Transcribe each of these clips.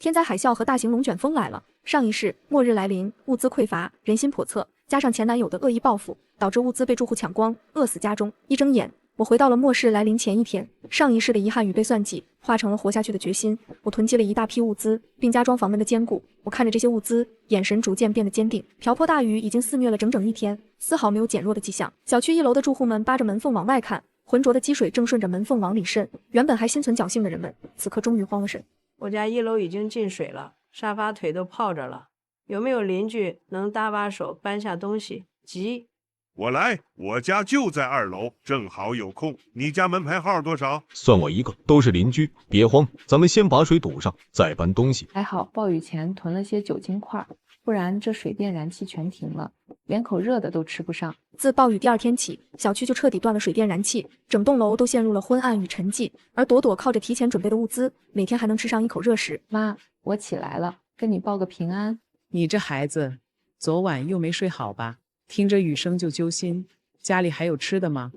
天灾海啸和大型龙卷风来了，上一世末日来临，物资匮乏，人心叵测，加上前男友的恶意报复，导致物资被住户抢光，饿死家中。一睁眼，我回到了末世来临前一天，上一世的遗憾与被算计，化成了活下去的决心。我囤积了一大批物资，并加装房门的坚固。我看着这些物资，眼神逐渐变得坚定。瓢泼大雨已经肆虐了整整一天，丝毫没有减弱的迹象。小区1楼的住户们扒着门缝往外看，浑浊的积水正顺着门缝往里渗。原本还心存侥幸的人们，此刻终于慌了神。我家1楼已经进水了，沙发腿都泡着了。有没有邻居能搭把手搬下东西？急！我来，我家就在2楼，正好有空。你家门牌号多少？算我一个，都是邻居，别慌，咱们先把水堵上，再搬东西。还好暴雨前囤了些酒精块，不然这水电燃气全停了，连口热的都吃不上。自暴雨第2天起，小区就彻底断了水电燃气，整栋楼都陷入了昏暗与沉寂。而朵朵靠着提前准备的物资，每天还能吃上一口热食。妈，我起来了，跟你报个平安。你这孩子，昨晚又没睡好吧？听着雨声就揪心。家里还有吃的吗？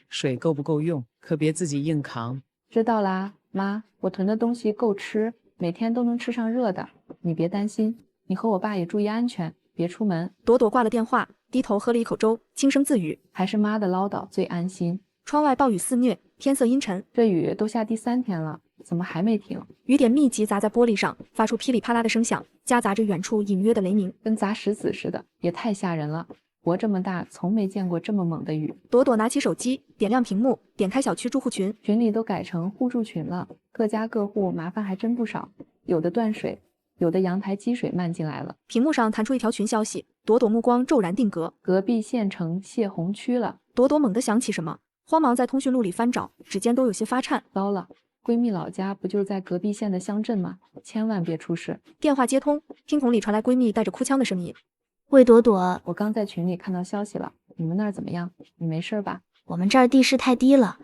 水够不够用？可别自己硬扛。知道啦，妈，我囤的东西够吃，每天都能吃上热的，你别担心。你和我爸也注意安全，别出门。朵朵挂了电话，低头喝了一口粥，轻声自语：还是妈的唠叨最安心。窗外暴雨肆虐，天色阴沉，这雨都下第3天了，怎么还没停？雨点密集砸在玻璃上，发出噼里啪啦的声响，夹杂着远处隐约的雷鸣，跟砸石子似的，也太吓人了。活这么大，从没见过这么猛的雨。朵朵拿起手机，点亮屏幕，点开小区住户群，群里都改成互助群了，各家各户麻烦还真不少，有的断水，有的阳台积水漫进来了。屏幕上弹出一条群消息，朵朵目光骤然定格，隔壁县城泄洪区了。朵朵猛地想起什么，慌忙在通讯录里翻找，指尖都有些发颤。糟了，闺蜜老家不就在隔壁县的乡镇吗？千万别出事。电话接通，听筒里传来闺蜜带着哭腔的声音：喂，朵朵，我刚在群里看到消息了，你们那儿怎么样？你没事吧？我们这儿地势太低了，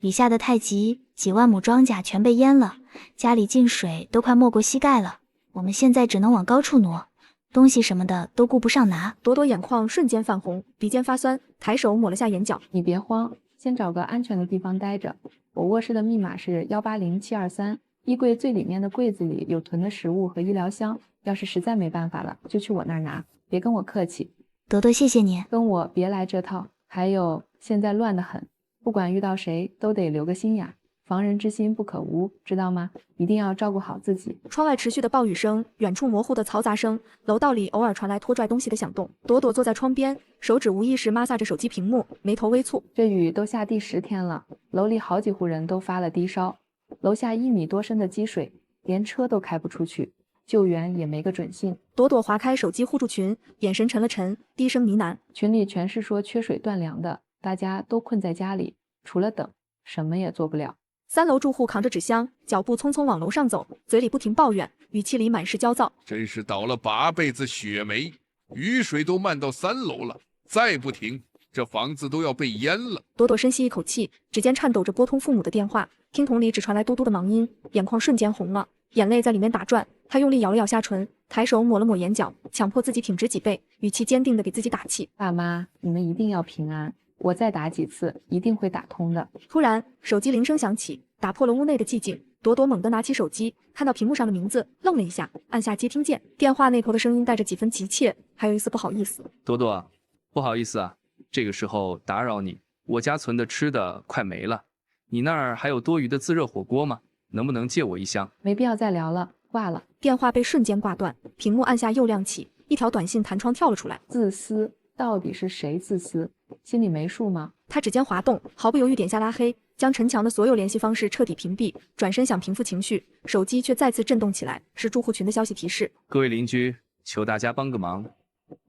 雨下得太急，几万亩庄稼全被淹了，家里进水都快没过膝盖了。我们现在只能往高处挪，东西什么的都顾不上拿。朵朵眼眶瞬间泛红，鼻尖发酸，抬手抹了下眼角。你别慌，先找个安全的地方待着。我卧室的密码是180723，衣柜最里面的柜子里有囤的食物和医疗箱，要是实在没办法了，就去我那儿拿。别跟我客气。朵朵，谢谢你。跟我别来这套。还有，现在乱得很，不管遇到谁都得留个心眼，防人之心不可无，知道吗？一定要照顾好自己。窗外持续的暴雨声，远处模糊的嘈杂声，楼道里偶尔传来拖拽东西的响动。朵朵坐在窗边，手指无意识摩挲着手机屏幕，眉头微蹙。这雨都下第10天了，楼里好几户人都发了低烧，楼下1米多深的积水，连车都开不出去，救援也没个准信。朵朵划开手机互助群，眼神沉了沉，低声呢喃：群里全是说缺水断粮的，大家都困在家里，除了等，什么也做不了。3楼住户扛着纸箱，脚步匆匆往楼上走，嘴里不停抱怨，语气里满是焦躁。真是倒了8辈子血霉，雨水都漫到3楼了，再不停，这房子都要被淹了。朵朵深吸一口气，指尖颤抖着拨通父母的电话，听筒里只传来嘟嘟的忙音，眼眶瞬间红了，眼泪在里面打转。她用力咬了咬下唇，抬手抹了抹眼角，强迫自己挺直脊背，语气坚定地给自己打气：爸妈，你们一定要平安，我再打几次，一定会打通的。突然，手机铃声响起，打破了屋内的寂静。朵朵猛地拿起手机，看到屏幕上的名字，愣了一下，按下接听键。电话那头的声音带着几分急切，还有一丝不好意思：朵朵，不好意思啊，这个时候打扰你，我家存的吃的快没了，你那儿还有多余的自热火锅吗？能不能借我1箱？没必要再聊了，挂了。电话被瞬间挂断，屏幕按下又亮起，一条短信弹窗跳了出来：自私，到底是谁自私？心里没数吗？他指尖滑动，毫不犹豫点下拉黑，将陈强的所有联系方式彻底屏蔽，转身想平复情绪，手机却再次震动起来，是住户群的消息提示：各位邻居，求大家帮个忙，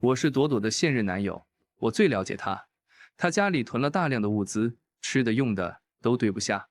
我是朵朵的现任男友，我最了解他家里囤了大量的物资，吃的用的都堆不下，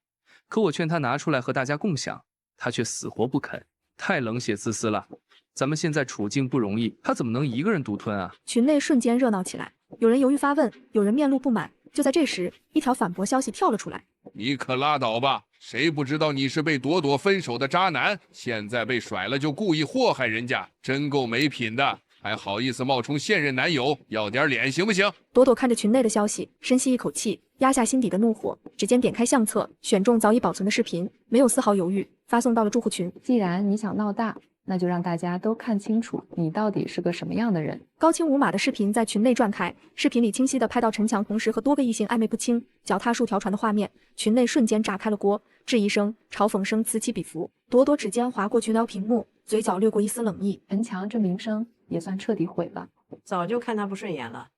可我劝他拿出来和大家共享，他却死活不肯，太冷血自私了。咱们现在处境不容易，他怎么能一个人独吞啊？群内瞬间热闹起来，有人犹豫发问，有人面露不满。就在这时，一条反驳消息跳了出来：你可拉倒吧，谁不知道你是被朵朵分手的渣男，现在被甩了就故意祸害人家，真够没品的，还好意思冒充现任男友，要点脸行不行？朵朵看着群内的消息，深吸一口气，压下心底的怒火，指尖点开相册，选中早已保存的视频，没有丝毫犹豫，发送到了住户群。既然你想闹大，那就让大家都看清楚你到底是个什么样的人。高清无码的视频在群内转开，视频里清晰地拍到陈强同时和多个异性暧昧不清、脚踏数条船的画面，群内瞬间炸开了锅，质疑声、嘲讽声此起彼伏。朵朵指尖划过群聊屏幕，嘴角掠过一丝冷意。陈强这名声也算彻底毁了。早就看他不顺眼了，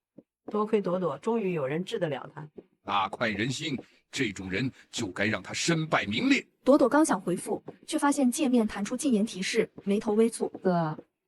多亏朵朵终于有人治得了他。大快人心，这种人就该让他身败名裂。朵朵刚想回复，却发现界面弹出禁言提示，眉头微蹙。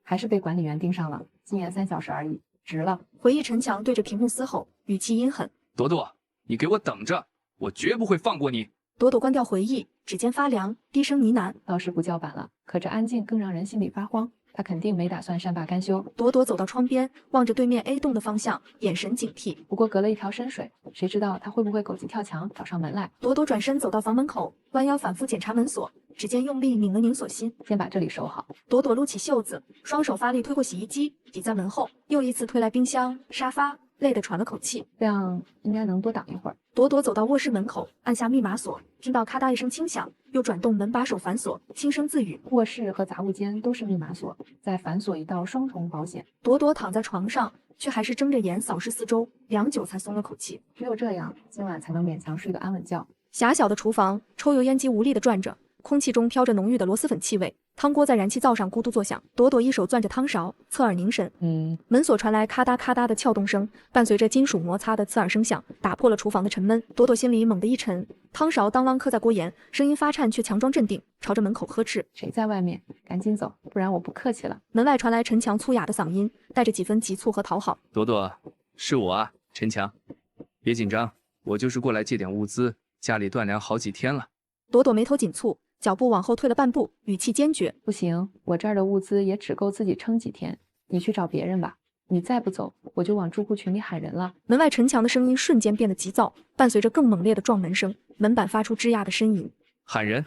还是被管理员盯上了，禁言3小时而已，值了。回忆陈强对着屏幕嘶吼，语气阴狠。朵朵，你给我等着，我绝不会放过你。朵朵关掉回忆，指尖发凉，低声呢喃：“倒是不叫板了，可这安静更让人心里发慌。他肯定没打算善罢甘休。”朵朵走到窗边，望着对面 A 栋的方向，眼神警惕。不过隔了一条深水，谁知道他会不会狗急跳墙找上门来？朵朵转身走到房门口，弯腰反复检查门锁，指尖用力拧了拧锁芯，先把这里收好。朵朵撸起袖子，双手发力推过洗衣机，抵在门后，又一次推来冰箱、沙发，累得喘了口气。这样应该能多挡一会儿。朵朵走到卧室门口，按下密码锁，听到咔嗒一声轻响，又转动门把手反锁，轻声自语：“卧室和杂物间都是密码锁，再反锁一道双重保险。”朵朵躺在床上，却还是睁着眼扫视四周，良久才松了口气。只有这样，今晚才能勉强睡个安稳觉。狭小的厨房，抽油烟机无力地转着，空气中飘着浓郁的螺蛳粉气味。汤锅在燃气灶上咕嘟作响，朵朵一手攥着汤勺，侧耳凝神。门锁传来咔嗒咔嗒的撬动声，伴随着金属摩擦的刺耳声响，打破了厨房的沉闷。朵朵心里猛地一沉，汤勺当啷磕在锅沿，声音发颤却强装镇定，朝着门口呵斥：“谁在外面？赶紧走，不然我不客气了。”门外传来陈强粗哑的嗓音，带着几分急促和讨好：“朵朵，是我啊，陈强，别紧张，我就是过来借点物资，家里断粮好几天了。”朵朵眉头紧蹙，脚步往后退了半步，语气坚决：“不行，我这儿的物资也只够自己撑几天，你去找别人吧。你再不走，我就往住户群里喊人了。”门外陈强的声音瞬间变得急躁，伴随着更猛烈的撞门声，门板发出吱呀的呻吟。“喊人？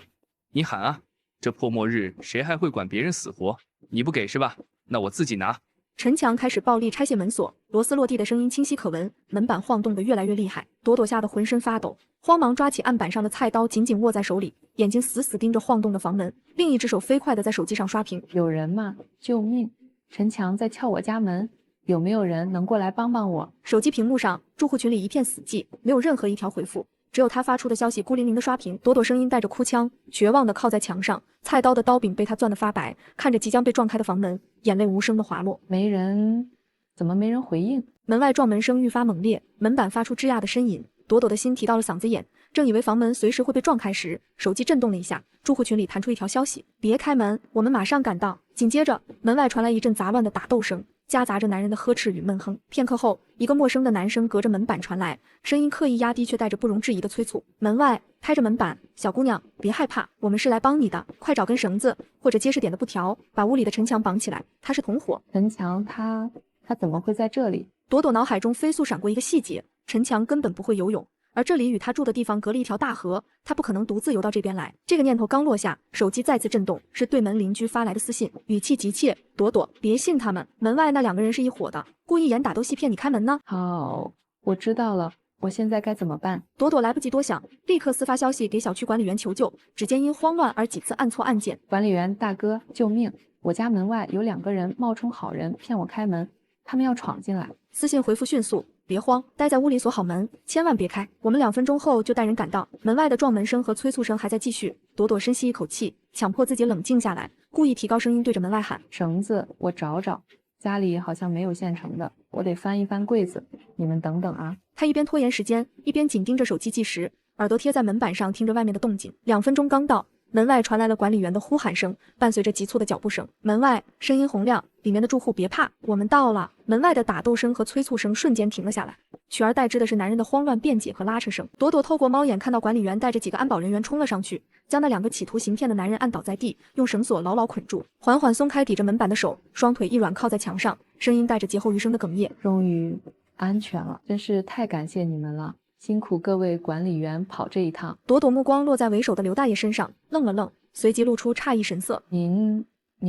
你喊啊！这破末日谁还会管别人死活？你不给是吧？那我自己拿。”陈强开始暴力拆卸门锁，螺丝落地的声音清晰可闻，门板晃动得越来越厉害。朵朵吓得浑身发抖，慌忙抓起案板上的菜刀，紧紧握在手里，眼睛死死盯着晃动的房门，另一只手飞快地在手机上刷屏。有人吗？救命！陈强在撬我家门，有没有人能过来帮帮我？手机屏幕上，住户群里一片死寂，没有任何一条回复，只有他发出的消息孤零零的刷屏。朵朵声音带着哭腔，绝望地靠在墙上，菜刀的刀柄被他攥得发白，看着即将被撞开的房门，眼泪无声地滑落。没人？怎么没人回应？门外撞门声愈发猛烈，门板发出吱呀的呻吟，朵朵的心提到了嗓子眼。正以为房门随时会被撞开时，手机震动了一下，住户群里弹出一条消息：“别开门，我们马上赶到。”紧接着，门外传来一阵杂乱的打斗声，夹杂着男人的呵斥与闷哼。片刻后，一个陌生的男声隔着门板传来，声音刻意压低，却带着不容置疑的催促。门外拍着门板：“小姑娘，别害怕，我们是来帮你的，快找根绳子或者结实点的布条，把屋里的陈强绑起来，他是同伙。”陈强他怎么会在这里？朵朵脑海中飞速闪过一个细节：陈强根本不会游泳，而这里与他住的地方隔了一条大河，他不可能独自游到这边来。这个念头刚落下，手机再次震动，是对门邻居发来的私信，语气急切：“朵朵，别信他们，门外那2个人是一伙的，故意演打斗戏骗你开门呢。”好，我知道了，我现在该怎么办？朵朵来不及多想，立刻私发消息给小区管理员求救，指尖因慌乱而几次按错按键。管理员大哥，救命！我家门外有2个人冒充好人骗我开门，他们要闯进来。私信回复迅速：“别慌，待在屋里锁好门，千万别开。我们2分钟后就带人赶到。”门外的撞门声和催促声还在继续。朵朵深吸一口气，强迫自己冷静下来，故意提高声音对着门外喊：“绳子，我找找，家里好像没有现成的，我得翻一翻柜子，你们等等啊。”他一边拖延时间，一边紧盯着手机计时，耳朵贴在门板上听着外面的动静。2分钟刚到，门外传来了管理员的呼喊声，伴随着急促的脚步声。门外声音洪亮：“里面的住户别怕，我们到了。”门外的打斗声和催促声瞬间停了下来，取而代之的是男人的慌乱辩解和拉扯声。朵朵透过猫眼看到管理员带着几个安保人员冲了上去，将那2个企图行骗的男人按倒在地，用绳索牢牢捆住，缓缓松开抵着门板的手，双腿一软靠在墙上，声音带着劫后余生的哽咽：“终于安全了，真是太感谢你们了，辛苦各位管理员跑这一趟。”朵朵目光落在为首的刘大爷身上，愣了愣，随即露出诧异神色：“您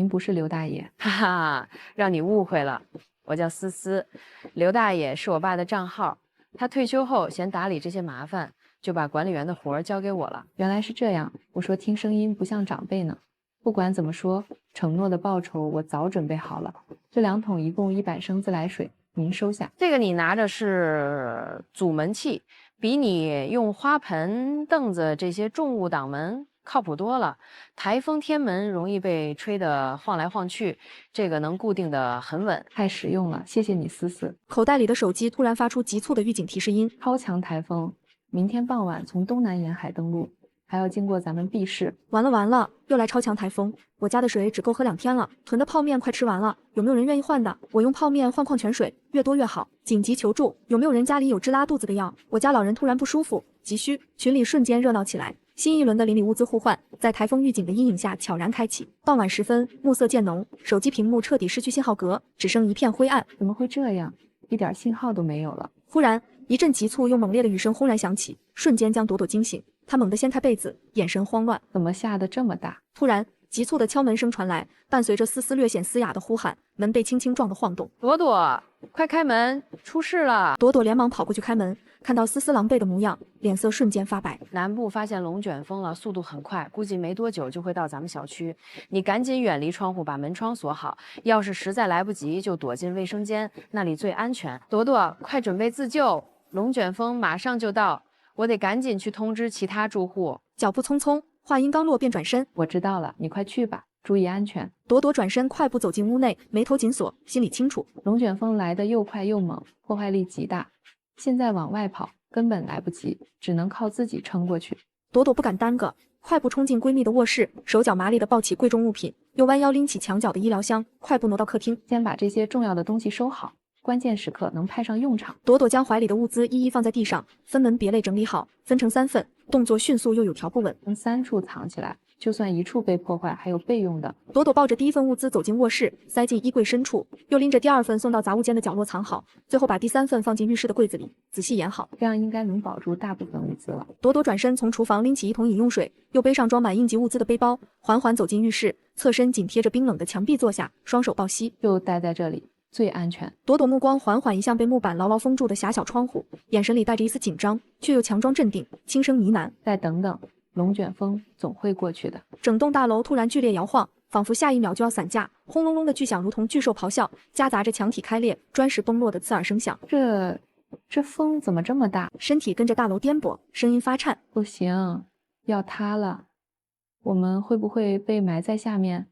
不是刘大爷？”哈哈，让你误会了，我叫思思，刘大爷是我爸的账号，他退休后嫌打理这些麻烦，就把管理员的活儿交给我了。原来是这样，我说听声音不像长辈呢。不管怎么说，承诺的报酬我早准备好了。这2桶一共100升自来水，您收下。这个你拿着是阻门器，比你用花盆、凳子这些重物挡门靠谱多了。台风天门容易被吹得晃来晃去，这个能固定得很稳。太实用了，谢谢你思思。口袋里的手机突然发出急促的预警提示音，超强台风，明天傍晚从东南沿海登陆，还要经过咱们 B 市。完了完了，又来超强台风！我家的水只够喝2天了，囤的泡面快吃完了，有没有人愿意换的？我用泡面换矿泉水，越多越好。紧急求助，有没有人家里有治拉肚子的药？我家老人突然不舒服，急需。群里瞬间热闹起来，新一轮的邻里物资互换在台风预警的阴影下悄然开启。傍晚时分，暮色渐浓，手机屏幕彻底失去信号格，只剩一片灰暗。怎么会这样？一点信号都没有了。忽然，一阵急促又猛烈的雨声轰然响起，瞬间将朵朵惊醒。他猛地掀开被子，眼神慌乱。怎么下得这么大？突然，急促的敲门声传来，伴随着丝丝略显嘶哑的呼喊，门被轻轻撞得晃动。朵朵，快开门，出事了！朵朵连忙跑过去开门，看到思思狼狈的模样，脸色瞬间发白。南部发现龙卷风了，速度很快，估计没多久就会到咱们小区。你赶紧远离窗户，把门窗锁好。要是实在来不及，就躲进卫生间，那里最安全。朵朵，快准备自救，龙卷风马上就到，我得赶紧去通知其他住户。脚步匆匆，话音刚落便转身。我知道了，你快去吧，注意安全。朵朵转身快步走进屋内，眉头紧锁，心里清楚，龙卷风来得又快又猛，破坏力极大。现在往外跑根本来不及，只能靠自己撑过去。朵朵不敢耽搁，快步冲进闺蜜的卧室，手脚麻利地抱起贵重物品，又弯腰拎起墙角的医疗箱，快步挪到客厅，先把这些重要的东西收好，关键时刻能派上用场。朵朵将怀里的物资一一放在地上，分门别类整理好，分成3份，动作迅速又有条不紊，从3处藏起来，就算1处被破坏，还有备用的。朵朵抱着第1份物资走进卧室，塞进衣柜深处，又拎着第2份送到杂物间的角落藏好，最后把第3份放进浴室的柜子里，仔细掩好，这样应该能保住大部分物资了。朵朵转身从厨房拎起1桶饮用水，又背上装满应急物资的背包，缓缓走进浴室，侧身紧贴着冰冷的墙壁坐下，双手抱膝，就待在这里最安全。朵朵目光缓缓移向被木板牢牢封住的狭小窗户，眼神里带着一丝紧张，却又强装镇定，轻声呢喃：“再等等，龙卷风总会过去的。”整栋大楼突然剧烈摇晃，仿佛下一秒就要散架，轰隆隆的巨响如同巨兽咆哮，夹杂着墙体开裂、砖石崩落的刺耳声响。这风怎么这么大？身体跟着大楼颠簸，声音发颤。不行，要塌了！我们会不会被埋在下面？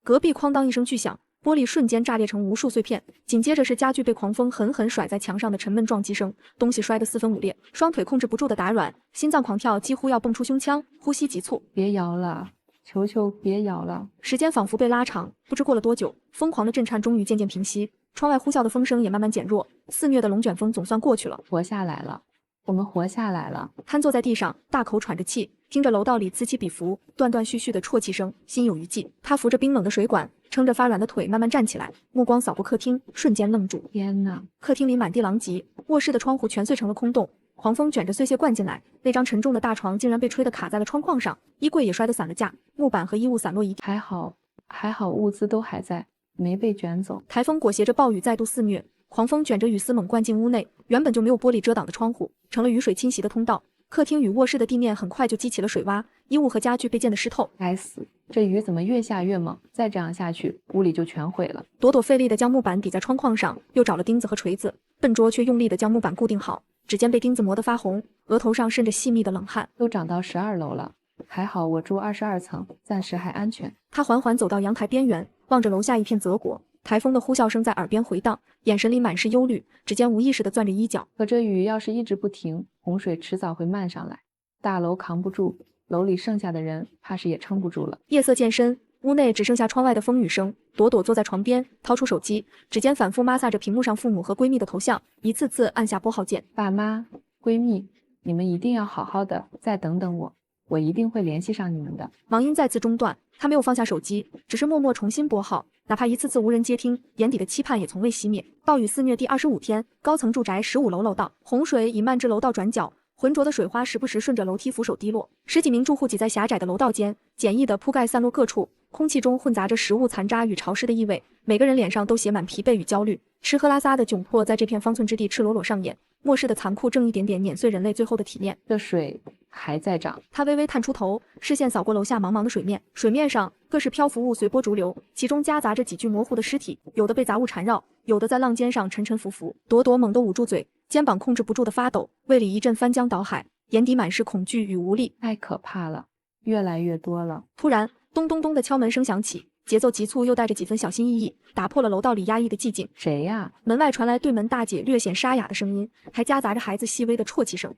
隔壁哐当一声巨响，玻璃瞬间炸裂成无数碎片，紧接着是家具被狂风狠狠甩在墙上的沉闷撞击声，东西摔得4分5裂，双腿控制不住的打软，心脏狂跳，几乎要蹦出胸腔，呼吸急促。别摇了，求求别摇了！时间仿佛被拉长，不知过了多久，疯狂的震颤终于渐渐平息，窗外呼啸的风声也慢慢减弱，肆虐的龙卷风总算过去了。活下来了，我们活下来了！瘫坐在地上，大口喘着气，听着楼道里此起彼伏、断断续续的啜泣声，心有余悸。他扶着冰冷的水管，撑着发软的腿慢慢站起来，目光扫过客厅，瞬间愣住。天哪！客厅里满地狼藉，卧室的窗户全碎成了空洞，狂风卷着碎屑灌进来，那张沉重的大床竟然被吹得卡在了窗框上，衣柜也摔得散了架，木板和衣物散落一地。还好物资都还在，没被卷走。台风裹挟着暴雨再度肆虐，狂风卷着雨丝猛灌进屋内，原本就没有玻璃遮挡的窗户成了雨水侵袭的通道。客厅与卧室的地面很快就积起了水洼，衣物和家具被溅得湿透。该死，这雨怎么越下越猛？再这样下去，屋里就全毁了。朵朵费力地将木板抵在窗框上，又找了钉子和锤子，笨拙却用力地将木板固定好，指尖被钉子磨得发红，额头上渗着细密的冷汗。都涨到12楼了，还好我住22层，暂时还安全。他缓缓走到阳台边缘，望着楼下一片泽国，台风的呼啸声在耳边回荡，眼神里满是忧虑，指尖无意识地攥着衣角。可这雨要是一直不停，洪水迟早会漫上来，大楼扛不住，楼里剩下的人怕是也撑不住了。夜色渐深，屋内只剩下窗外的风雨声。朵朵坐在床边，掏出手机，指尖反复摩挲着屏幕上父母和闺蜜的头像，一次次按下拨号键。爸妈、闺蜜，你们一定要好好的，再等等我，我一定会联系上你们的。忙音再次中断，他没有放下手机，只是默默重新拨号，哪怕一次次无人接听，眼底的期盼也从未熄灭。暴雨肆虐第25天，高层住宅15楼楼道，洪水已漫至楼道转角，浑浊的水花时不时顺着楼梯扶手滴落，10几名住户挤在狭窄的楼道间，简易的铺盖散落各处，空气中混杂着食物残渣与潮湿的异味，每个人脸上都写满疲惫与焦虑，吃喝拉撒的窘迫在这片方寸之地赤裸裸上演。末世的残酷正一点点碾碎人类最后的体面。这水还在涨。他微微探出头，视线扫过楼下茫茫的水面，水面上各式漂浮物随波逐流，其中夹杂着几具模糊的尸体，有的被杂物缠绕，有的在浪尖上沉沉浮浮。朵朵猛地捂住嘴，肩膀控制不住的发抖，胃里一阵翻江倒海，眼底满是恐惧与无力。太可怕了，越来越多了。突然，咚咚咚的敲门声响起，节奏急促又带着几分小心翼翼，打破了楼道里压抑的寂静。谁呀？门外传来对门大姐略显沙哑的声音，还夹杂着孩子细微的啜泣声。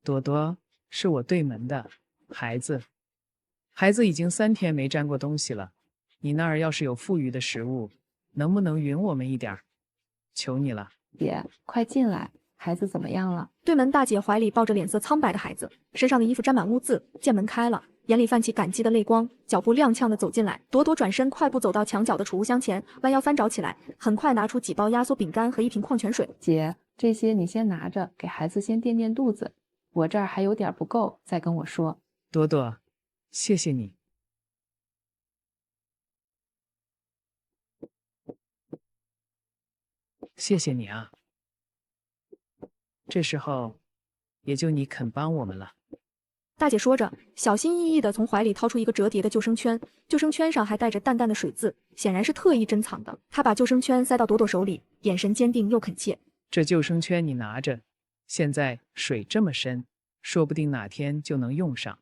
朵朵，是我对门的孩子。孩子已经3天没沾过东西了，你那儿要是有富裕的食物，能不能匀我们一点？求你了。姐，快进来，孩子怎么样了？对门大姐怀里抱着脸色苍白的孩子，身上的衣服沾满污渍，见门开了，眼里泛起感激的泪光，脚步踉跄地走进来。朵朵转身快步走到墙角的储物箱前，弯腰翻找起来，很快拿出几包压缩饼干和一瓶矿泉水。姐，这些你先拿着，给孩子先垫垫肚子，我这儿还有点不够，再跟我说。朵朵，谢谢你。谢谢你啊，这时候也就你肯帮我们了。大姐说着，小心翼翼地从怀里掏出一个折叠的救生圈，救生圈上还带着淡淡的水渍，显然是特意珍藏的。她把救生圈塞到朵朵手里，眼神坚定又恳切。这救生圈你拿着，现在水这么深，说不定哪天就能用上，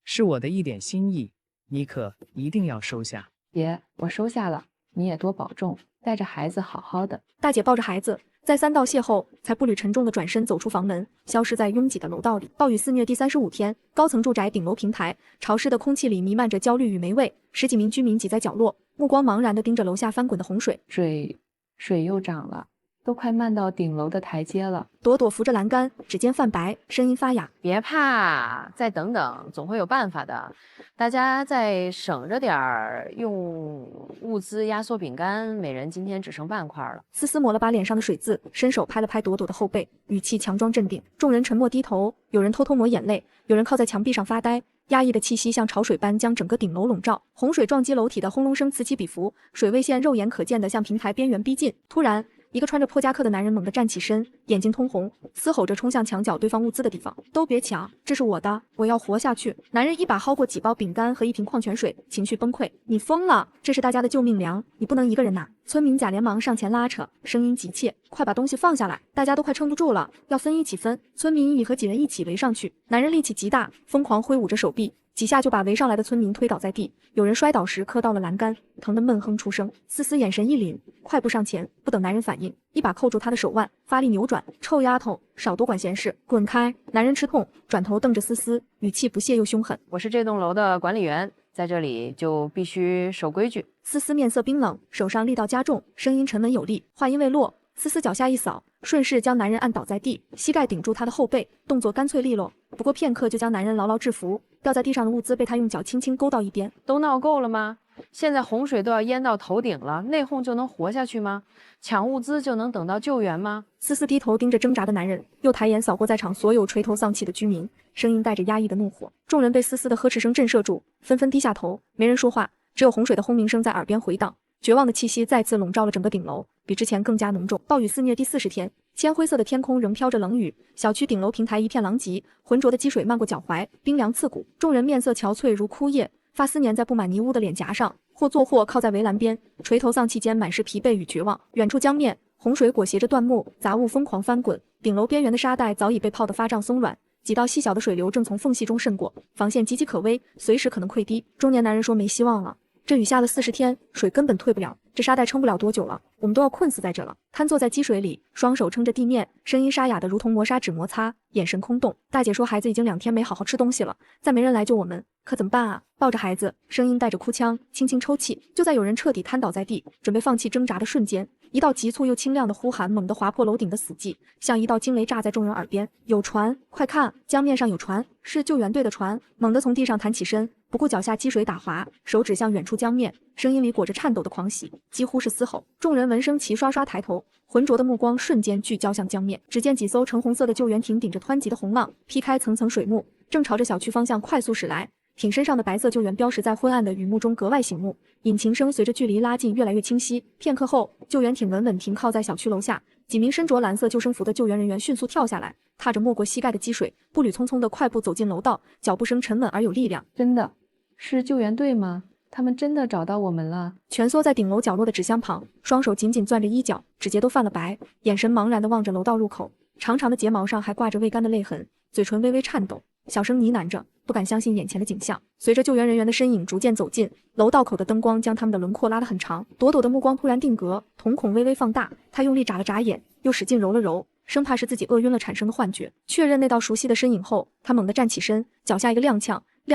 是我的一点心意，你可一定要收下。姐，我收下了，你也多保重，带着孩子好好的。大姐抱着孩子，在3道谢后，才步履沉重地转身走出房门，消失在拥挤的楼道里。暴雨肆虐第35天，高层住宅顶楼平台，潮湿的空气里弥漫着焦虑与霉味。10几名居民挤在角落，目光茫然地盯着楼下翻滚的洪水。水又涨了，都快漫到顶楼的台阶了。朵朵扶着栏杆，指尖泛白，声音发哑：“别怕，再等等，总会有办法的。大家再省着点儿，用物资压缩饼干，每人今天只剩半块了。”思思抹了把脸上的水渍，伸手拍了拍朵朵的后背，语气强装镇定。众人沉默低头，有人偷偷抹眼泪，有人靠在墙壁上发呆。压抑的气息像潮水般将整个顶楼笼罩，洪水撞击楼体的轰隆声此起彼伏，水位线肉眼可见的向平台边缘逼近。突然，一个穿着破夹克的男人猛地站起身，眼睛通红，嘶吼着冲向墙角堆放物资的地方。都别抢，这是我的，我要活下去！男人一把薅过几包饼干和一瓶矿泉水，情绪崩溃。你疯了，这是大家的救命粮，你不能一个人拿。村民甲连忙上前拉扯，声音急切，快把东西放下来，大家都快撑不住了，要分一起分。村民乙和几人一起围上去，男人力气极大，疯狂挥舞着手臂，几下就把围上来的村民推倒在地，有人摔倒时磕到了栏杆，疼得闷哼出声。思思眼神一凛，快步上前，不等男人反应，一把扣住他的手腕，发力扭转。臭丫头，少多管闲事，滚开！男人吃痛，转头瞪着思思，语气不屑又凶狠。我是这栋楼的管理员，在这里就必须守规矩。思思面色冰冷，手上力道加重，声音沉稳有力。话音未落，思思脚下一扫，顺势将男人按倒在地，膝盖顶住他的后背，动作干脆利落。不过片刻就将男人牢牢制服，掉在地上的物资被他用脚轻轻勾到一边。都闹够了吗？现在洪水都要淹到头顶了，内讧就能活下去吗？抢物资就能等到救援吗？思思低头盯着挣扎的男人，又抬眼扫过在场所有垂头丧气的居民，声音带着压抑的怒火。众人被思思的呵斥声震慑住，纷纷低下头，没人说话，只有洪水的轰鸣声在耳边回荡。绝望的气息再次笼罩了整个顶楼，比之前更加浓重。暴雨肆虐第40天，铅灰色的天空仍飘着冷雨，小区顶楼平台一片狼藉，浑浊的积水漫过脚踝，冰凉刺骨。众人面色憔悴如枯叶，发丝粘在布满泥污的脸颊上，或坐或靠在围栏边，垂头丧气间满是疲惫与绝望。远处江面，洪水裹挟着断木，杂物疯狂翻滚，顶楼边缘的沙袋早已被泡得发胀松软，几道细小的水流正从缝隙中渗过，防线岌岌可危，随时可能溃堤。中年男人说：“没希望了。这雨下了40天，水根本退不了，这沙袋撑不了多久了，我们都要困死在这了。”瘫坐在积水里，双手撑着地面，声音沙哑的如同磨砂纸摩擦，眼神空洞。大姐说孩子已经2天没好好吃东西了，再没人来救我们，可怎么办啊？抱着孩子，声音带着哭腔，轻轻抽泣。就在有人彻底瘫倒在地，准备放弃挣扎的瞬间，一道急促又清亮的呼喊猛地划破楼顶的死寂，像一道惊雷炸在众人耳边。有船，快看，江面上有船，是救援队的船！猛地从地上弹起身，不顾脚下积水打滑，手指向远处江面，声音里裹着颤抖的狂喜，几乎是嘶吼。众人闻声齐刷刷抬头，浑浊的目光瞬间聚焦向江面，只见几艘橙红色的救援艇顶着湍急的洪浪，劈开层层水幕，正朝着小区方向快速驶来。艇身上的白色救援标识在昏暗的雨幕中格外醒目，引擎声随着距离拉近越来越清晰。片刻后，救援艇稳稳停靠在小区楼下，几名身着蓝色救生服的救援人员迅速跳下来，踏着没过膝盖的积水，步履匆匆地快步走进楼道，脚步声沉稳而有力量。真的是救援队吗？他们真的找到我们了？蜷缩在顶楼角落的纸箱旁，双手紧紧攥着衣角，指节都泛了白，眼神茫然地望着楼道入口，长长的睫毛上还挂着未干的泪痕，嘴唇微微颤抖，小声呢喃着，不敢相信眼前的景象。随着救援人员的身影逐渐走近，楼道口的灯光将他们的轮廓拉得很长。朵朵的目光突然定格，瞳孔微微放大，她用力眨了眨眼，又使劲揉了揉，生怕是自己饿晕了产生的幻觉。确认那道熟悉的身影后，她猛地站起身，脚下一个踉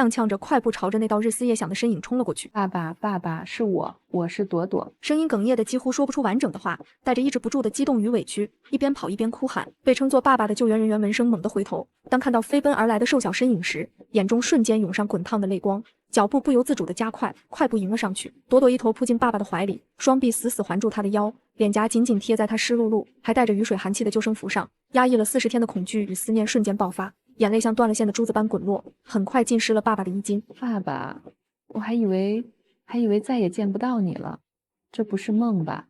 跄着快步朝着那道日思夜想的身影冲了过去。爸爸，爸爸，是我是朵朵。声音哽咽的几乎说不出完整的话，带着抑制不住的激动与委屈，一边跑一边哭喊。被称作爸爸的救援人员闻声猛地回头，当看到飞奔而来的瘦小身影时，眼中瞬间涌上滚烫的泪光，脚步不由自主的加快，快步迎了上去。朵朵一头扑进爸爸的怀里，双臂死死环住他的腰，脸颊紧紧贴在他湿漉漉还带着雨水寒气的救生服上，压抑了40天的恐惧与思念瞬间爆发，眼泪像断了线的珠子般滚落，很快浸湿了爸爸的衣襟。爸爸，我还以为再也见不到你了，这不是梦吧？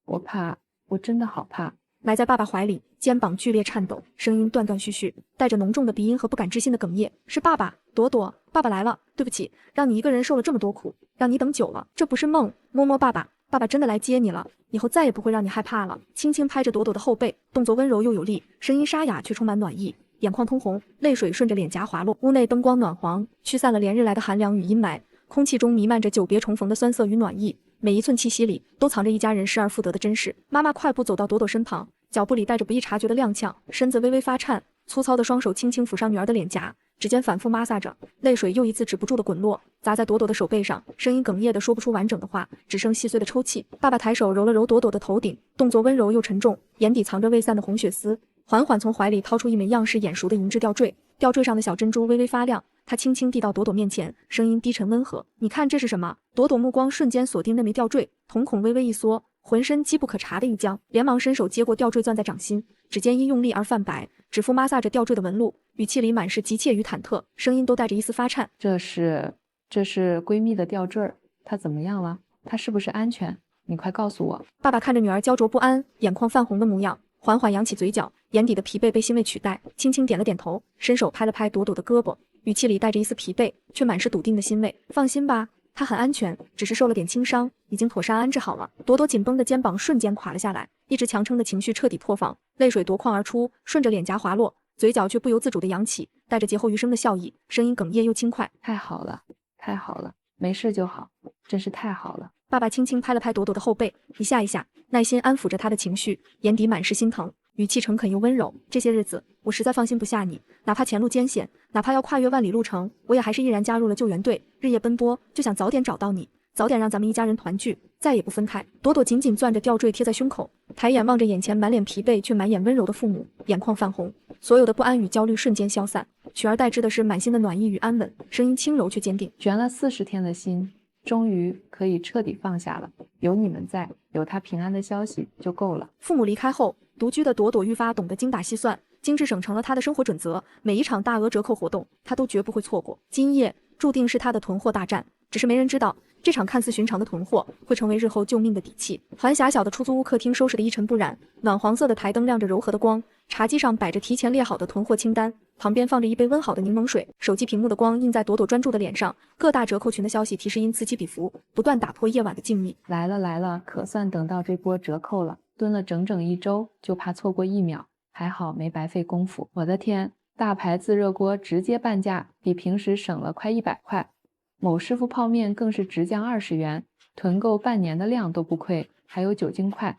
我怕，我真的好怕。埋在爸爸怀里，肩膀剧烈颤抖，声音断断续续，带着浓重的鼻音和不敢置信的哽咽。是爸爸，朵朵，爸爸来了，对不起，让你一个人受了这么多苦，让你等久了，这不是梦。摸摸爸爸，爸爸真的来接你了，以后再也不会让你害怕了。轻轻拍着朵朵的后背，动作温柔又有力，声音沙哑却充满暖意。眼眶通红，泪水顺着脸颊滑落。屋内灯光暖黄，驱散了连日来的寒凉与阴霾，空气中弥漫着久别重逢的酸涩与暖意，每一寸气息里都藏着一家人失而复得的真实。妈妈快步走到朵朵身旁，脚步里带着不易察觉的踉跄，身子微微发颤，粗糙的双手轻轻抚上女儿的脸颊，指尖反复摩挲着，泪水又一次止不住的滚落，砸在朵朵的手背上，声音哽咽的说不出完整的话，只剩细碎的抽泣。爸爸抬手揉了揉朵朵的头顶，动作温柔又沉重，眼底藏着未散的红血丝，缓缓从怀里掏出一枚样式眼熟的银质吊坠，吊坠上的小珍珠微微发亮，他轻轻递到朵朵面前，声音低沉温和：“你看这是什么？”朵朵目光瞬间锁定那枚吊坠，瞳孔微微一缩，浑身机不可察的一僵，连忙伸手接过吊坠，攥在掌心，指尖因用力而泛白，指腹摩挲着吊坠的纹路，语气里满是急切与忐忑，声音都带着一丝发颤：“这是闺蜜的吊坠，她怎么样了？她是不是安全？你快告诉我。”爸爸看着女儿焦灼不安、眼眶泛红的模样，缓缓扬起嘴角，眼底的疲惫被欣慰取代，轻轻点了点头，伸手拍了拍朵朵的胳膊，语气里带着一丝疲惫，却满是笃定的欣慰：“放心吧，她很安全，只是受了点轻伤，已经妥善安置好了。”朵朵紧绷的肩膀瞬间垮了下来，一直强撑的情绪彻底破防，泪水夺眶而出，顺着脸颊滑落，嘴角却不由自主的扬起，带着劫后余生的笑意，声音哽咽又轻快：“太好了，太好了，没事就好，真是太好了。”爸爸轻轻拍了拍朵朵的后背，一下一下，耐心安抚着她的情绪，眼底满是心疼，语气诚恳又温柔：“这些日子，我实在放心不下你，哪怕前路艰险，哪怕要跨越万里路程，我也还是毅然加入了救援队，日夜奔波，就想早点找到你，早点让咱们一家人团聚，再也不分开。”朵朵紧紧攥着吊坠贴在胸口，抬眼望着眼前满脸疲惫却满眼温柔的父母，眼眶泛红，所有的不安与焦虑瞬间消散，取而代之的是满心的暖意与安稳，声音轻柔却坚定：“悬了40天的心，终于可以彻底放下了。有你们在，有他平安的消息就够了。”父母离开后，独居的朵朵愈发懂得精打细算，精致省成了他的生活准则，每一场大额折扣活动，他都绝不会错过。今夜注定是他的囤货大战，只是没人知道，这场看似寻常的囤货会成为日后救命的底气。环狭小的出租屋客厅收拾得一尘不染，暖黄色的台灯亮着柔和的光，茶几上摆着提前列好的囤货清单，旁边放着一杯温好的柠檬水，手机屏幕的光映在朵朵专注的脸上，各大折扣群的消息提示音此起彼伏，不断打破夜晚的静谧。来了，可算等到这波折扣了，蹲了整整1周，就怕错过1秒，还好没白费功夫。我的天，大牌自热锅直接半价，比平时省了快100块。某师傅泡面更是直降20元，囤够半年的量都不亏，还有酒精块，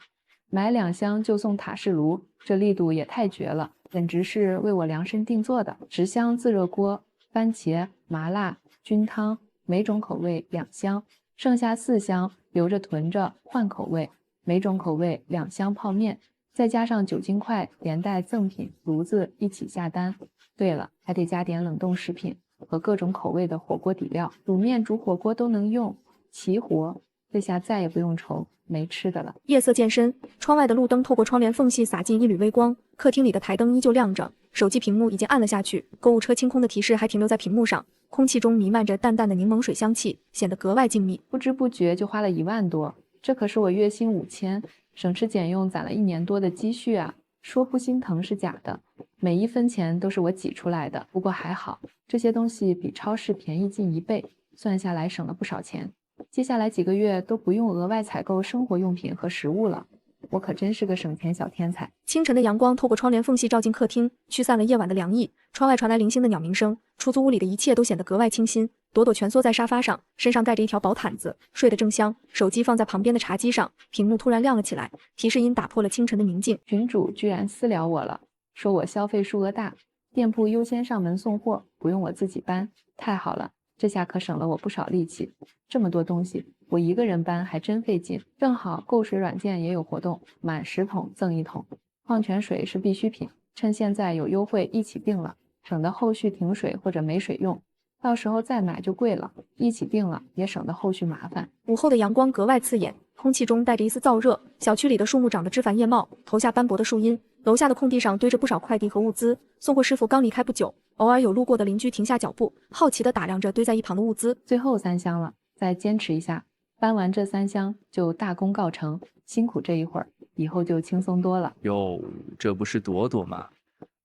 买2箱就送塔式炉，这力度也太绝了，简直是为我量身定做的。10箱自热锅，番茄、麻辣、菌汤，每种口味2箱，剩下4箱留着囤着换口味，每种口味2箱泡面，再加上酒精块，连带赠品炉子一起下单。对了，还得加点冷冻食品和各种口味的火锅底料，卤面煮火锅都能用，齐活，这下再也不用愁没吃的了。夜色渐深，窗外的路灯透过窗帘缝隙洒进一缕微光，客厅里的台灯依旧亮着，手机屏幕已经暗了下去，购物车清空的提示还停留在屏幕上，空气中弥漫着淡淡的柠檬水香气，显得格外静谧。不知不觉就花了1万多，这可是我月薪5000，省吃俭用攒了1年多的积蓄啊！说不心疼是假的，每一分钱都是我挤出来的。不过还好，这些东西比超市便宜近1倍，算下来省了不少钱。接下来几个月都不用额外采购生活用品和食物了。我可真是个省钱小天才。清晨的阳光透过窗帘缝隙照进客厅，驱散了夜晚的凉意。窗外传来零星的鸟鸣声，出租屋里的一切都显得格外清新。朵朵蜷缩在沙发上，身上盖着一条薄毯子，睡得正香。手机放在旁边的茶几上，屏幕突然亮了起来，提示音打破了清晨的宁静。群主居然私聊我了，说我消费数额大，店铺优先上门送货，不用我自己搬，太好了，这下可省了我不少力气。这么多东西，我一个人搬还真费劲。正好购水软件也有活动，满10桶赠1桶。矿泉水是必需品，趁现在有优惠一起订了，省得后续停水或者没水用。到时候再买就贵了，一起订了也省得后续麻烦。午后的阳光格外刺眼，空气中带着一丝燥热。小区里的树木长得枝繁叶茂，投下斑驳的树荫。楼下的空地上堆着不少快递和物资，送货师傅刚离开不久，偶尔有路过的邻居停下脚步，好奇地打量着堆在一旁的物资。最后3箱了，再坚持一下，搬完这3箱就大功告成。辛苦这一会儿，以后就轻松多了。哟，这不是朵朵吗？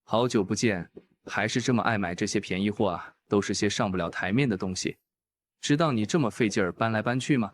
好久不见，还是这么爱买这些便宜货啊，都是些上不了台面的东西。知道你这么费劲儿搬来搬去吗？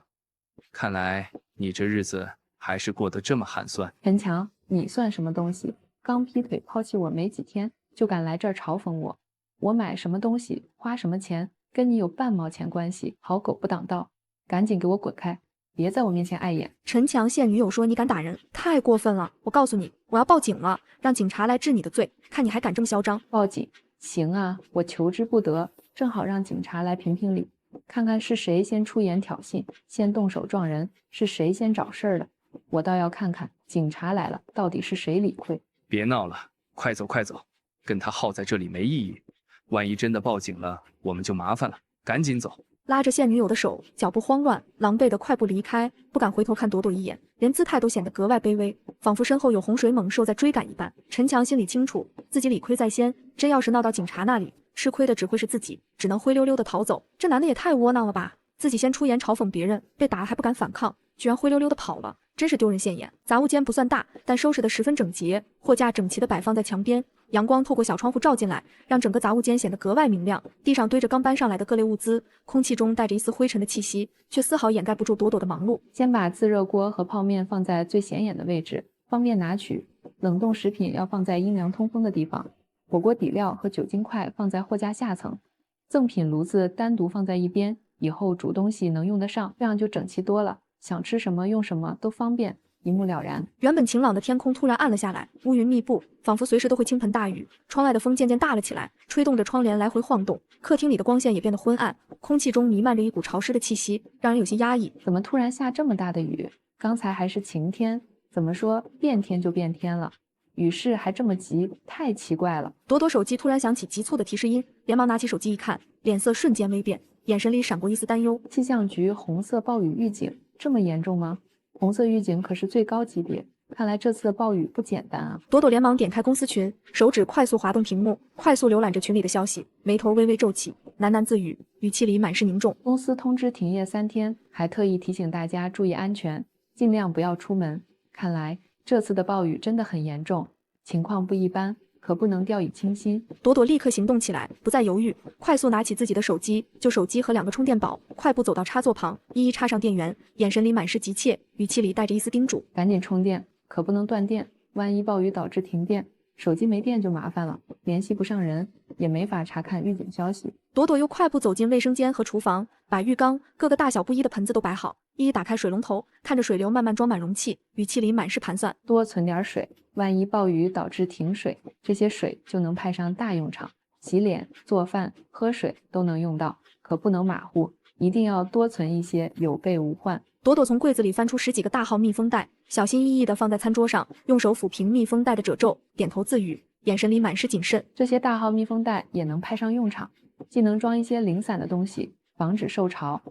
看来你这日子还是过得这么寒酸。陈强，你算什么东西？刚劈腿抛弃我没几天，就敢来这儿嘲讽我？我买什么东西，花什么钱，跟你有半毛钱关系？好狗不挡道，赶紧给我滚开！别在我面前碍眼。陈强现女友说你敢打人，太过分了！我告诉你，我要报警了，让警察来治你的罪，看你还敢这么嚣张！报警？行啊，我求之不得，正好让警察来评评理，看看是谁先出言挑衅，先动手撞人，是谁先找事儿的。我倒要看看警察来了，到底是谁理亏。别闹了，快走快走，跟他耗在这里没意义，万一真的报警了，我们就麻烦了，赶紧走。拉着现女友的手，脚步慌乱，狼狈地快步离开，不敢回头看朵朵一眼，连姿态都显得格外卑微，仿佛身后有洪水猛兽在追赶一般。陈强心里清楚，自己理亏在先，真要是闹到警察那里，吃亏的只会是自己，只能灰溜溜地逃走。这男的也太窝囊了吧，自己先出言嘲讽别人，被打还不敢反抗，居然灰溜溜地跑了，真是丢人现眼。杂物间不算大，但收拾得十分整洁，货架整齐地摆放在墙边，阳光透过小窗户照进来，让整个杂物间显得格外明亮。地上堆着刚搬上来的各类物资，空气中带着一丝灰尘的气息，却丝毫掩盖不住朵朵的忙碌。先把自热锅和泡面放在最显眼的位置，方便拿取。冷冻食品要放在阴凉通风的地方。火锅底料和酒精块放在货架下层，赠品炉子单独放在一边，以后煮东西能用得上，这样就整齐多了，想吃什么用什么都方便，一目了然。原本晴朗的天空突然暗了下来，乌云密布，仿佛随时都会倾盆大雨。窗外的风渐渐大了起来，吹动着窗帘来回晃动。客厅里的光线也变得昏暗，空气中弥漫着一股潮湿的气息，让人有些压抑。怎么突然下这么大的雨？刚才还是晴天，怎么说变天就变天了？雨势还这么急，太奇怪了。朵朵手机突然响起急促的提示音，连忙拿起手机一看，脸色瞬间微变，眼神里闪过一丝担忧。气象局红色暴雨预警，这么严重吗？红色预警可是最高级别，看来这次的暴雨不简单啊。朵朵连忙点开公司群，手指快速滑动屏幕，快速浏览着群里的消息，眉头微微皱起，喃喃自语，语气里满是凝重。公司通知停业3天，还特意提醒大家注意安全，尽量不要出门。看来这次的暴雨真的很严重，情况不一般，可不能掉以轻心。朵朵立刻行动起来，不再犹豫，快速拿起自己的手机，就手机和2个充电宝，快步走到插座旁，一一插上电源，眼神里满是急切，语气里带着一丝叮嘱：赶紧充电，可不能断电，万一暴雨导致停电，手机没电就麻烦了，联系不上人，也没法查看预警消息。朵朵又快步走进卫生间和厨房，把浴缸、各个大小不一的盆子都摆好，一一打开水龙头，看着水流慢慢装满容器，语气里满是盘算。多存点水，万一暴雨导致停水，这些水就能派上大用场，洗脸、做饭、喝水都能用到，可不能马虎，一定要多存一些，有备无患。朵朵从柜子里翻出10几个大号密封袋，小心翼翼地放在餐桌上，用手抚平密封袋的褶皱，点头自语，眼神里满是谨慎。这些大号密封袋也能派上用场，既能装一些零散的东西，防止受潮，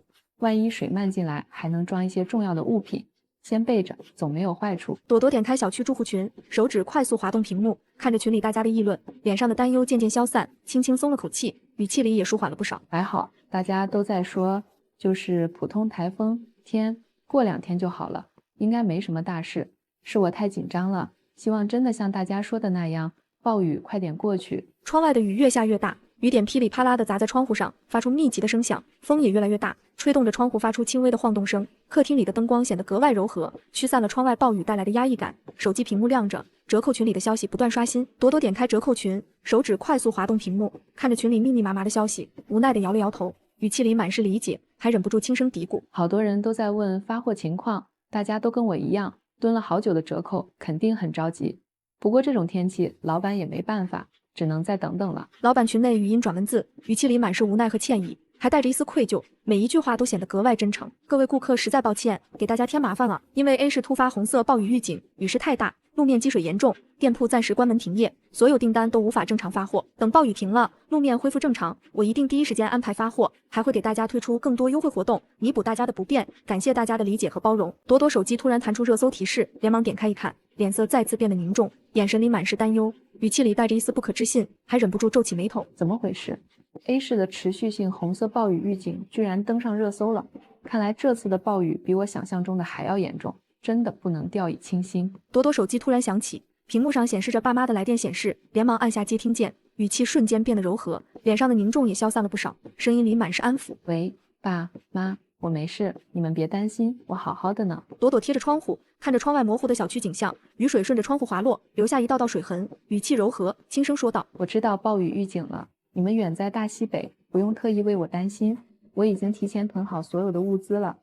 万一水漫进来，还能装一些重要的物品，先备着，总没有坏处。朵朵点开小区住户群，手指快速滑动屏幕，看着群里大家的议论，脸上的担忧渐渐消散，轻轻松了口气，语气里也舒缓了不少。还好，大家都在说，就是普通台风天过2天就好了，应该没什么大事。是我太紧张了，希望真的像大家说的那样，暴雨快点过去。窗外的雨越下越大，雨点噼里啪啦地砸在窗户上，发出密集的声响，风也越来越大，吹动着窗户发出轻微的晃动声。客厅里的灯光显得格外柔和，驱散了窗外暴雨带来的压抑感。手机屏幕亮着，折扣群里的消息不断刷新。朵朵点开折扣群，手指快速滑动屏幕，看着群里密密麻麻的消息，无奈地摇了摇头，语气里满是理解，还忍不住轻声嘀咕：好多人都在问发货情况，大家都跟我一样，蹲了好久的折扣，肯定很着急。不过这种天气，老板也没办法，只能再等等了。老板群内语音转文字，语气里满是无奈和歉意，还带着一丝愧疚，每一句话都显得格外真诚。各位顾客实在抱歉，给大家添麻烦了。因为 A 市突发红色暴雨预警，雨势太大，路面积水严重，店铺暂时关门停业，所有订单都无法正常发货。等暴雨停了，路面恢复正常，我一定第一时间安排发货，还会给大家推出更多优惠活动，弥补大家的不便。感谢大家的理解和包容。朵朵手机突然弹出热搜提示，连忙点开一看，脸色再次变得凝重，眼神里满是担忧，语气里带着一丝不可置信，还忍不住皱起眉头。怎么回事？A 市的持续性红色暴雨预警居然登上热搜了，看来这次的暴雨比我想象中的还要严重，真的不能掉以轻心。朵朵手机突然响起，屏幕上显示着爸妈的来电显示，连忙按下接听键，语气瞬间变得柔和，脸上的凝重也消散了不少，声音里满是安抚。喂，爸妈，我没事，你们别担心，我好好的呢。朵朵贴着窗户，看着窗外模糊的小区景象，雨水顺着窗户滑落，留下一道道水痕，语气柔和，轻声说道：我知道暴雨预警了，你们远在大西北，不用特意为我担心，我已经提前囤好所有的物资了，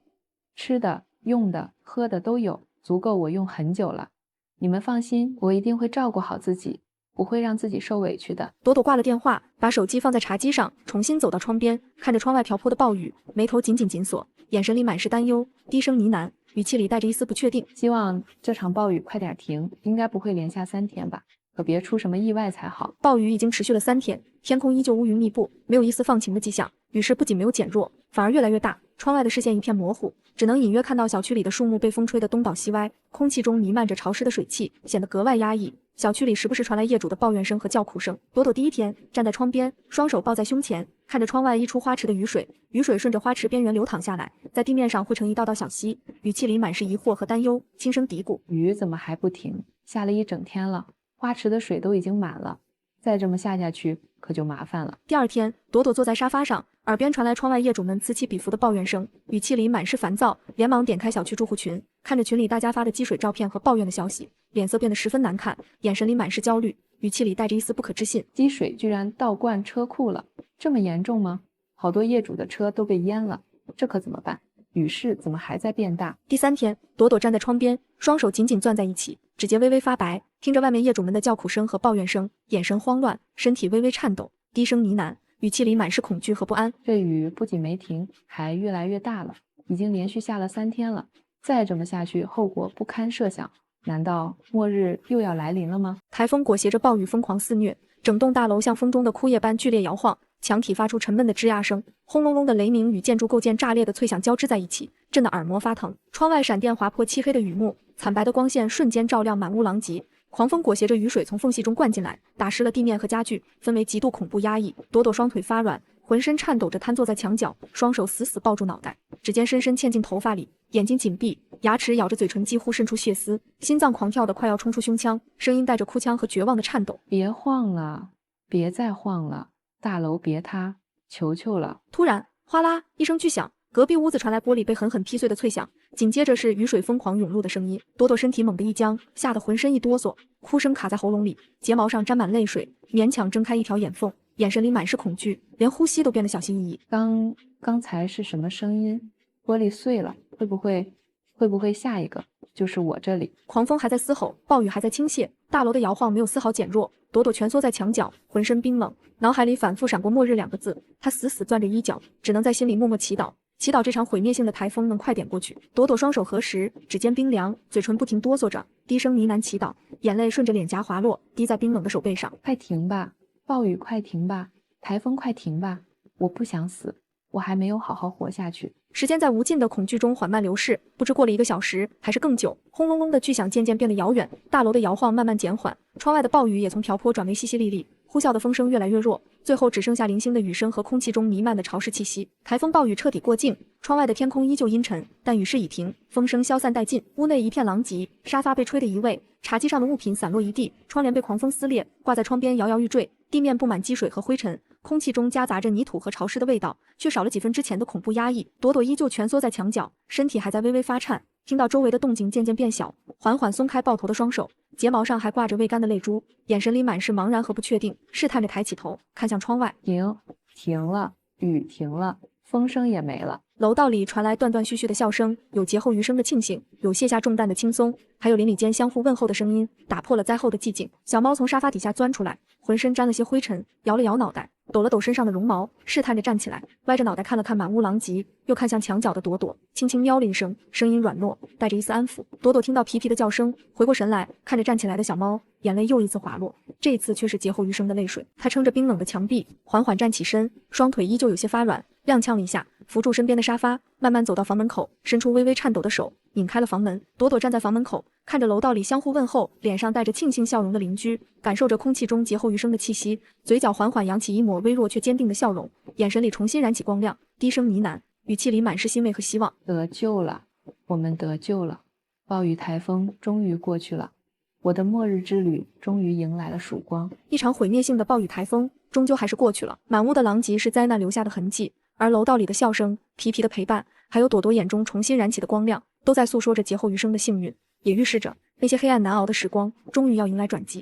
吃的、用的、喝的都有，足够我用很久了。你们放心，我一定会照顾好自己，不会让自己受委屈的。朵朵挂了电话，把手机放在茶几上，重新走到窗边，看着窗外瓢泼的暴雨，眉头紧紧紧锁，眼神里满是担忧，低声呢喃，语气里带着一丝不确定。希望这场暴雨快点停，应该不会连下3天吧，可别出什么意外才好。暴雨已经持续了3天，天空依旧乌云密布，没有一丝放晴的迹象，雨势不仅没有减弱，反而越来越大，窗外的视线一片模糊，只能隐约看到小区里的树木被风吹得东倒西歪，空气中弥漫着潮湿的水汽，显得格外压抑。小区里时不时传来业主的抱怨声和叫苦声。朵朵第一天站在窗边，双手抱在胸前，看着窗外溢出花池的雨水，雨水顺着花池边缘流淌下来，在地面上汇成一道道小溪，语气里满是疑惑和担忧，轻声嘀咕：雨怎么还不停？下了一整天了，花池的水都已经满了，再这么下去可就麻烦了。第二天，朵朵坐在沙发上，耳边传来窗外业主们此起彼伏的抱怨声，语气里满是烦躁，连忙点开小区住户群，看着群里大家发的积水照片和抱怨的消息，脸色变得十分难看，眼神里满是焦虑，语气里带着一丝不可置信。积水居然倒灌车库了，这么严重吗？好多业主的车都被淹了，这可怎么办？雨势怎么还在变大？第3天，朵朵站在窗边，双手紧紧攥在一起，指节微微发白，听着外面业主们的叫苦声和抱怨声，眼神慌乱，身体微微颤抖，低声呢喃，语气里满是恐惧和不安。这雨不仅没停，还越来越大了，已经连续下了3天了，再这么下去，后果不堪设想。难道末日又要来临了吗？台风裹挟着暴雨疯狂肆虐，整栋大楼像风中的枯叶般剧烈摇晃，墙体发出沉闷的吱呀声，轰隆隆的雷鸣与建筑构件炸裂的脆响交织在一起，震得耳膜发疼。窗外闪电划破漆黑的雨幕，惨白的光线瞬间照亮满屋狼藉。狂风裹挟着雨水从缝隙中灌进来，打湿了地面和家具，氛围极度恐怖压抑。朵朵双腿发软，浑身颤抖着瘫坐在墙角，双手死死抱住脑袋，指尖深深嵌进头发里，眼睛紧闭，牙齿咬着嘴唇，几乎渗出血丝，心脏狂跳的快要冲出胸腔，声音带着哭腔和绝望的颤抖。别晃了，别再晃了，大楼别塌，求求了。突然，哗啦一声巨响，隔壁屋子传来玻璃被狠狠劈碎的脆响，紧接着是雨水疯狂涌入的声音。朵朵身体猛地一僵，吓得浑身一哆嗦，哭声卡在喉咙里，睫毛上沾满泪水，勉强睁开一条眼缝，眼神里满是恐惧，连呼吸都变得小心翼翼。刚才是什么声音？玻璃碎了，会不会下一个就是我这里？狂风还在嘶吼，暴雨还在倾泻，大楼的摇晃没有丝毫减弱。朵朵蜷缩在墙角，浑身冰冷，脑海里反复闪过末日2个字，她死死攥着衣角，只能在心里默默祈祷，祈祷这场毁灭性的台风能快点过去。朵朵双手合十，指尖冰凉，嘴唇不停哆嗦着，低声呢喃祈祷，眼泪顺着脸颊滑落，滴在冰冷的手背上。快停吧，暴雨快停吧，台风快停吧，我不想死，我还没有好好活下去。时间在无尽的恐惧中缓慢流逝，不知过了1个小时还是更久。轰隆隆的巨响渐渐变得遥远，大楼的摇晃慢慢减缓，窗外的暴雨也从瓢泼转为淅淅沥沥，呼啸的风声越来越弱，最后只剩下零星的雨声和空气中弥漫的潮湿气息。台风暴雨彻底过境，窗外的天空依旧阴沉，但雨势已停，风声消散殆尽。屋内一片狼藉，沙发被吹得移位，茶几上的物品散落一地，窗帘被狂风撕裂，挂在窗边摇摇欲坠，地面布满积水和灰尘，空气中夹杂着泥土和潮湿的味道，却少了几分之前的恐怖压抑。朵朵依旧蜷缩在墙角，身体还在微微发颤，听到周围的动静渐渐变小，缓缓松开抱头的双手，睫毛上还挂着未干的泪珠，眼神里满是茫然和不确定，试探着抬起头看向窗外。停了，雨停了，风声也没了。楼道里传来断断续续的笑声，有劫后余生的庆幸，有卸下重担的轻松，还有邻里间相互问候的声音，打破了灾后的寂静。小猫从沙发底下钻出来，浑身沾了些灰尘，摇了摇脑袋，抖了抖身上的绒毛，试探着站起来，歪着脑袋看了看满屋狼藉，又看向墙角的朵朵，轻轻喵了一声，声音软糯，带着一丝安抚。朵朵听到皮皮的叫声，回过神来，看着站起来的小猫，眼泪又一次滑落，这一次却是劫后余生的泪水。她撑着冰冷的墙壁，缓缓站起身，双腿依旧有些发软，踉跄了一下，扶住身边的沙发，慢慢走到房门口，伸出微微颤抖的手，拧开了房门。朵朵站在房门口，看着楼道里相互问候，脸上带着庆幸笑容的邻居，感受着空气中劫后余生的气息，嘴角缓缓扬起一抹微弱却坚定的笑容，眼神里重新燃起光亮，低声呢喃，语气里满是欣慰和希望。得救了，我们得救了，暴雨台风终于过去了，我的末日之旅终于迎来了曙光。一场毁灭性的暴雨台风终究还是过去了，满屋的狼藉是灾难留下的痕迹，而楼道里的笑声、皮皮的陪伴，还有朵朵眼中重新燃起的光亮，都在诉说着劫后余生的幸运，也预示着那些黑暗难熬的时光终于要迎来转机。